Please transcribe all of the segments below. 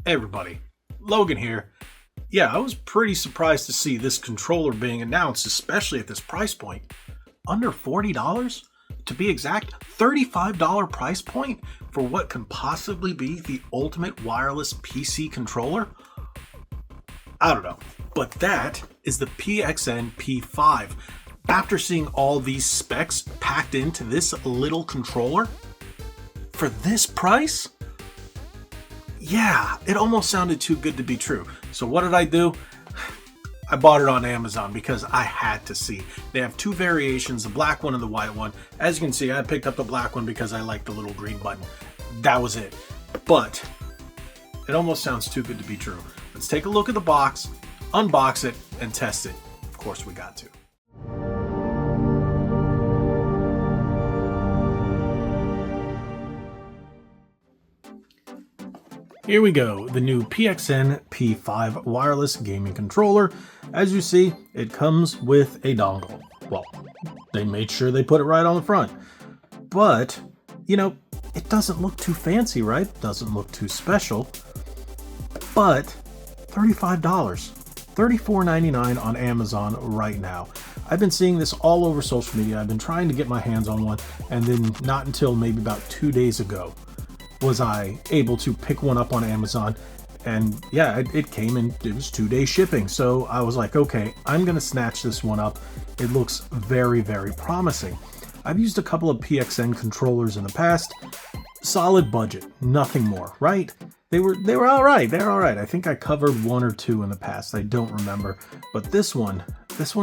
Hey everybody, Logan here. Yeah, I was pretty surprised to see this controller being announced, especially at this price point. Under $40? To be exact, $35 price point for what can possibly be the ultimate wireless PC controller? I don't know, but that is the PXN P5. After seeing all these specs packed into this little controller, for this price? Yeah, it almost sounded too good to be true. So what did I do? I bought it on Amazon because I had to see. They have two variations, the black one and the white one. As you can see, I picked up the black one because I like the little green button. That was it. But it almost sounds too good to be true. Let's take a look at the box, unbox it, and test it. Of course we got to. Here we go, the new PXN P5 wireless gaming controller. As you see, it comes with a dongle. Well, they made sure they put it right on the front. But, you know, it doesn't look too fancy, right? Doesn't look too special. But $35, $34.99 on Amazon right now. I've been seeing this all over social media. I've been trying to get my hands on one, and then not until maybe about 2 days ago was I able to pick one up on Amazon. And yeah, it came in, it was 2-day shipping. So I was like, okay, I'm gonna snatch this one up. It looks very, very promising. I've used a couple of PXN controllers in the past. Solid budget, nothing more, right? They were all right. They're all right. I think I covered one or two in the past. I don't remember, but this one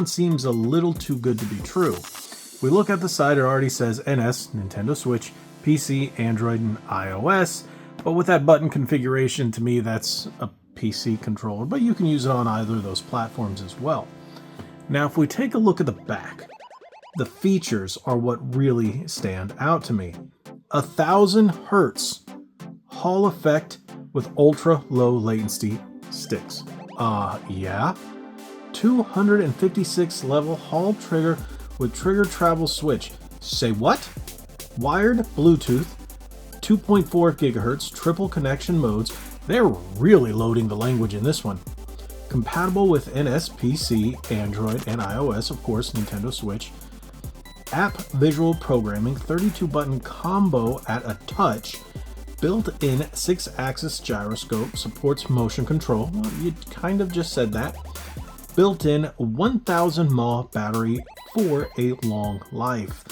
seems a little too good to be true. If we look at the side, it already says NS, Nintendo Switch, PC, Android, and iOS. But with that button configuration, to me, that's a PC controller, but you can use it on either of those platforms as well. Now, if we take a look at the back, the features are what really stand out to me. 1000 Hertz Hall effect with ultra low latency sticks. Yeah. 256 level Hall trigger with trigger travel switch. Say what? Wired Bluetooth, 2.4 gigahertz, triple connection modes. They're really loading the language in this one. Compatible with NS, PC, Android, and iOS, of course, Nintendo Switch. App visual programming, 32 button combo at a touch. Built-in 6-axis gyroscope, supports motion control. Well, you kind of just said that. Built-in 1000 mAh battery for a long life.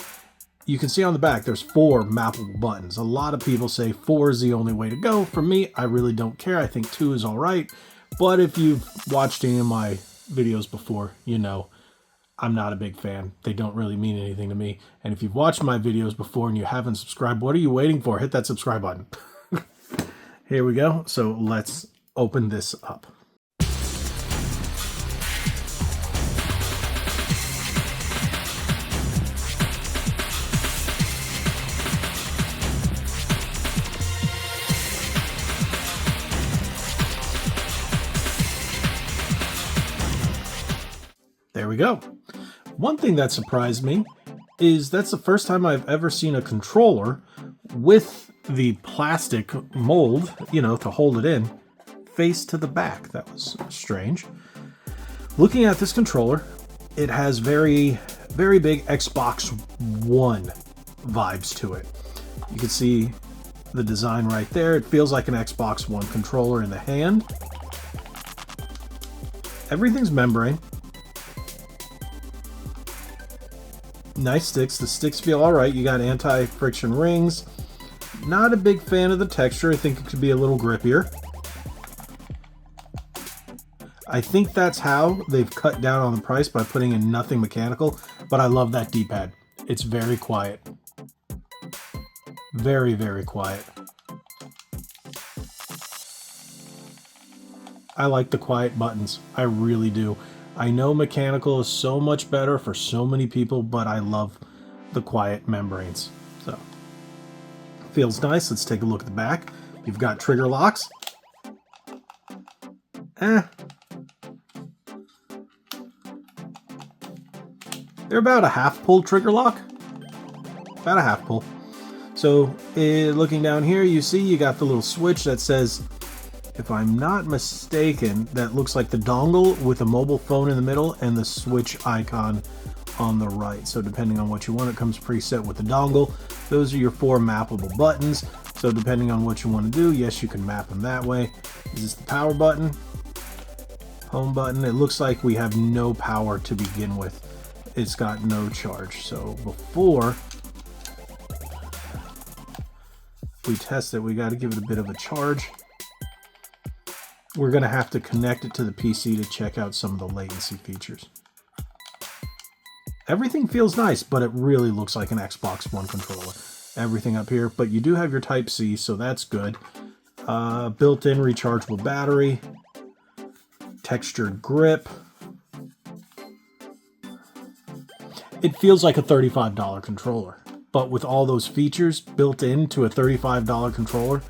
You can see on the back there's 4 mappable buttons. A lot of people say 4 is the only way to go. For me, I really don't care. I think 2 is all right. But if you've watched any of my videos before, you know I'm not a big fan. They don't really mean anything to me. And if you've watched my videos before and you haven't subscribed, what are you waiting for? Hit that subscribe button. Here we go. So let's open this up. There we go. One thing that surprised me is that's the first time I've ever seen a controller with the plastic mold, you know, to hold it in, face to the back. That was strange. Looking at this controller, it has very, very big Xbox One vibes to it. You can see the design right there. It feels like an Xbox One controller in the hand. Everything's membrane. Nice sticks. The sticks feel all right. You got anti-friction rings. Not a big fan of the texture. I think it could be a little grippier. I think that's how they've cut down on the price by putting in nothing mechanical, but I love that D-pad. It's very quiet. Very, very quiet. I like the quiet buttons. I really do. I know mechanical is so much better for so many people, but I love the quiet membranes. So, feels nice. Let's take a look at the back. You've got trigger locks. They're about a half pull trigger lock. About a half pull. So looking down here, you see you got the little switch that says If I'm not mistaken, that looks like the dongle with a mobile phone in the middle and the switch icon on the right. So depending on what you want, it comes preset with the dongle. Those are your 4 mappable buttons. So depending on what you want to do, yes, you can map them that way. Is this the power button? Home button. It looks like we have no power to begin with. It's got no charge. So before we test it, we got to give it a bit of a charge. We're going to have to connect it to the PC to check out some of the latency features. Everything feels nice, but it really looks like an Xbox One controller. Everything up here, but you do have your Type-C, so that's good. Built-in rechargeable battery, textured grip. It feels like a $35 controller, but with all those features built into a $35 controller,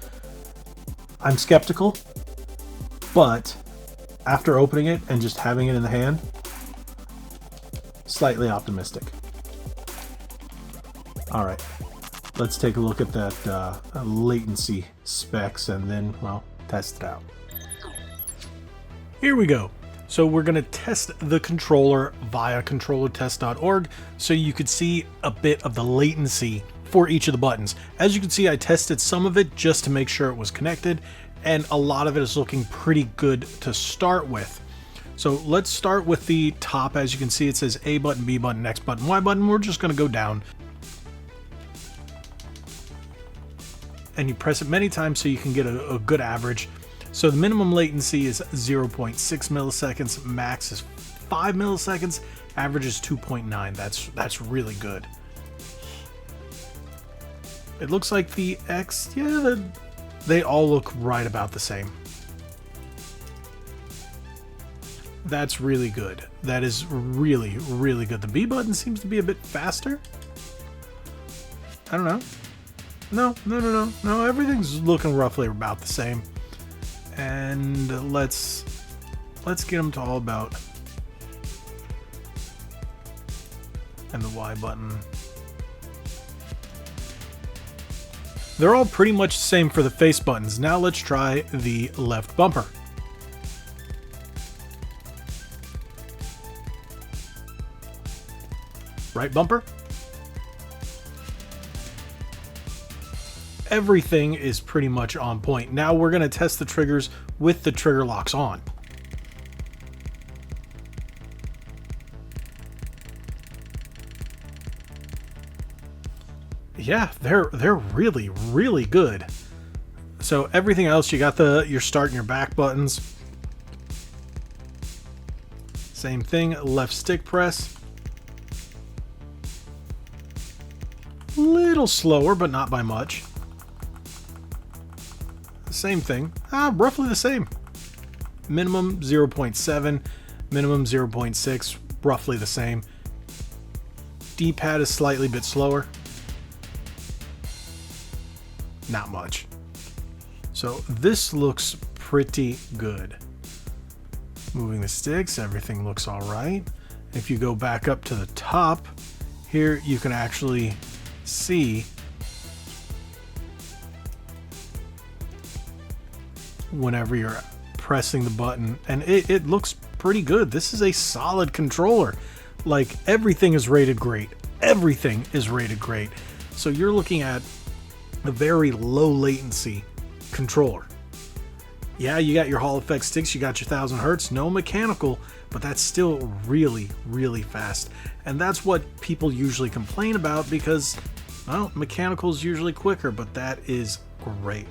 I'm skeptical. But after opening it and just having it in the hand, slightly optimistic. All right, let's take a look at that latency specs and then, well, test it out. Here we go. So we're going to test the controller via controllertest.org so you could see a bit of the latency for each of the buttons. As you can see, I tested some of it just to make sure it was connected, and a lot of it is looking pretty good to start with. So let's start with the top. As you can see, it says A button, B button, X button, Y button. We're just going to go down. And you press it many times so you can get a good average. So the minimum latency is 0.6 milliseconds, max is 5 milliseconds, average is 2.9. That's really good. It looks like the X, yeah, they all look right about the same. That's really good. That is really, really good. The B button seems to be a bit faster. I don't know. No, everything's looking roughly about the same. And let's get them to all about. And the Y button. They're all pretty much the same for the face buttons. Now let's try the left bumper. Right bumper. Everything is pretty much on point. Now we're going to test the triggers with the trigger locks on. Yeah, they're really, really good. So everything else, you got your start and your back buttons. Same thing, left stick press. Little slower, but not by much. Same thing, roughly the same. Minimum 0.7, minimum 0.6, roughly the same. D-pad is slightly bit slower. Not much. So this looks pretty good. Moving the sticks, everything looks all right. If you go back up to the top, here you can actually see whenever you're pressing the button, and it looks pretty good. This is a solid controller. Like, everything is rated great. Everything is rated great. So you're looking at a very low latency controller. Yeah, you got your Hall effect sticks, you got your 1000 hertz, no mechanical, but that's still really, really fast. And that's what people usually complain about because, well, mechanical is usually quicker, but that is great.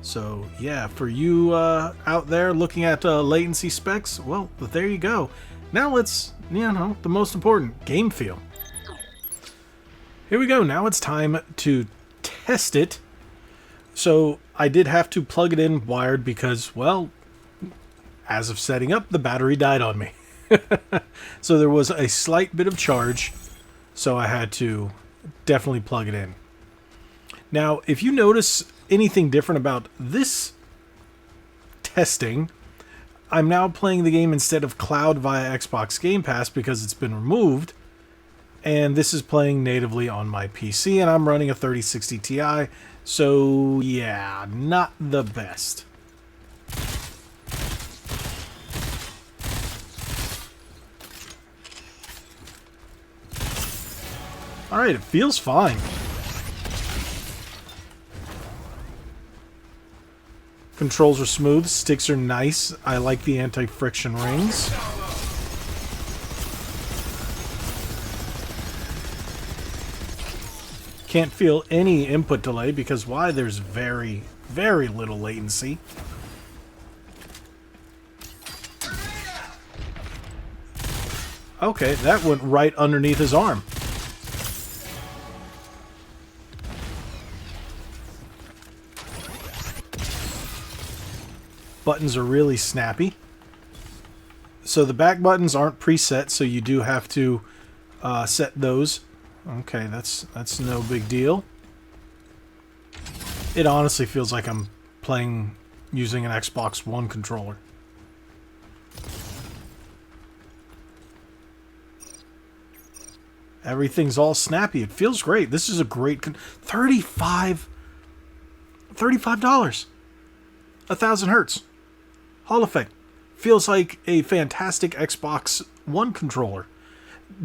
So yeah, for you out there looking at latency specs, well, there you go. Now let's, the most important, game feel. Here we go. Now it's time to test it. So I did have to plug it in wired because, well, as of setting up, the battery died on me. So there was a slight bit of charge, so I had to definitely plug it in. Now, if you notice anything different about this testing, I'm now playing the game instead of cloud via Xbox Game Pass because it's been removed, and this is playing natively on my PC, and I'm running a 3060 Ti, so yeah, not the best. Alright, it feels fine. Controls are smooth, sticks are nice. I like the anti-friction rings. Can't feel any input delay because why? There's very, very little latency. Okay, that went right underneath his arm. Buttons are really snappy. So the back buttons aren't preset, so you do have to set those. Okay, that's no big deal. It honestly feels like I'm playing using an Xbox One controller. Everything's all snappy. It feels great. This is a great $35. 1,000 hertz. Hall effect. Feels like a fantastic Xbox One controller.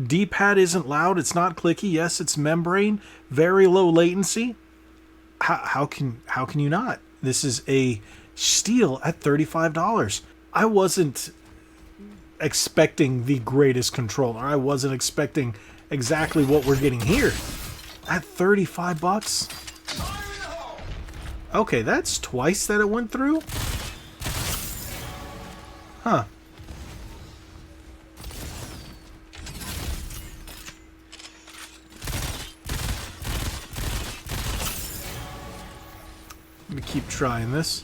D-pad isn't loud. It's not clicky. Yes, it's membrane. Very low latency. How can you not? This is a steal at $35. I wasn't expecting the greatest controller. I wasn't expecting exactly what we're getting here. At 35 bucks? Okay, that's twice that it went through? Huh. Let me keep trying this.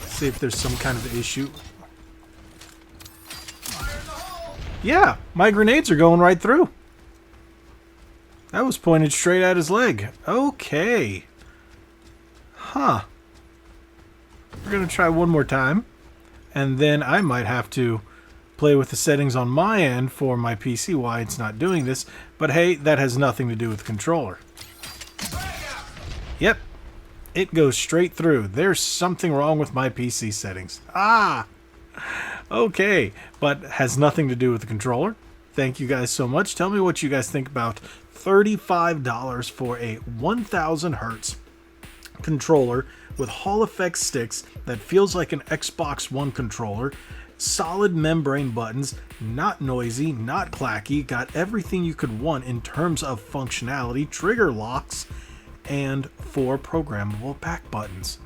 See if there's some kind of issue. Yeah, my grenades are going right through. That was pointed straight at his leg. Okay. Huh. We're going to try one more time. And then I might have to play with the settings on my end for my PC, why it's not doing this. But hey, that has nothing to do with the controller. Yep. It goes straight through. There's something wrong with my PC settings. Ah! Okay. But has nothing to do with the controller. Thank you guys so much. Tell me what you guys think about $35 for a 1,000 hertz controller with Hall effect sticks that feels like an Xbox One controller. Solid membrane buttons, not noisy, not clacky, got everything you could want in terms of functionality, trigger locks, and 4 programmable back buttons.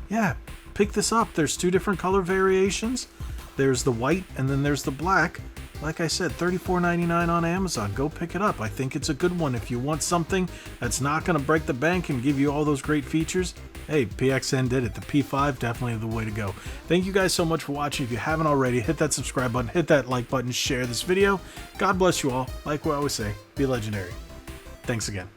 Yeah, pick this up. There's 2 different color variations. There's the white and then there's the black. Like I said, $34.99 on Amazon. Go pick it up. I think it's a good one. If you want something that's not going to break the bank and give you all those great features, hey, PXN did it. The P5, definitely the way to go. Thank you guys so much for watching. If you haven't already, hit that subscribe button, hit that like button, share this video. God bless you all. Like we always say, be legendary. Thanks again.